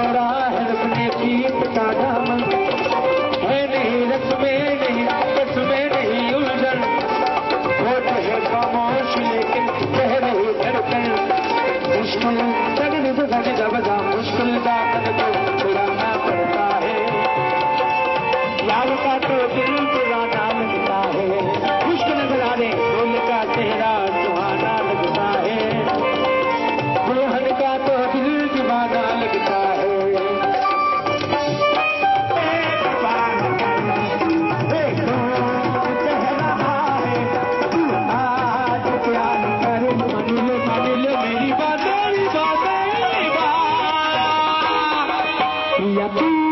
छोड़ा है अपने पीठ का दामन, है नहीं रस्में नहीं रस्में नहीं उलझन, होठ है खामोश लेकिन कह रही धड़कन, मुश्किल लगने से बजा मुश्किल दामन को छुड़ाना पड़ता है, यार का तो दिल पुराना लगता है, मुश्किल नजर आने ढोल का चेहरा सुहाना लगता है, दुल्हन का तो दिल दीवाना लगता है। मेरी बात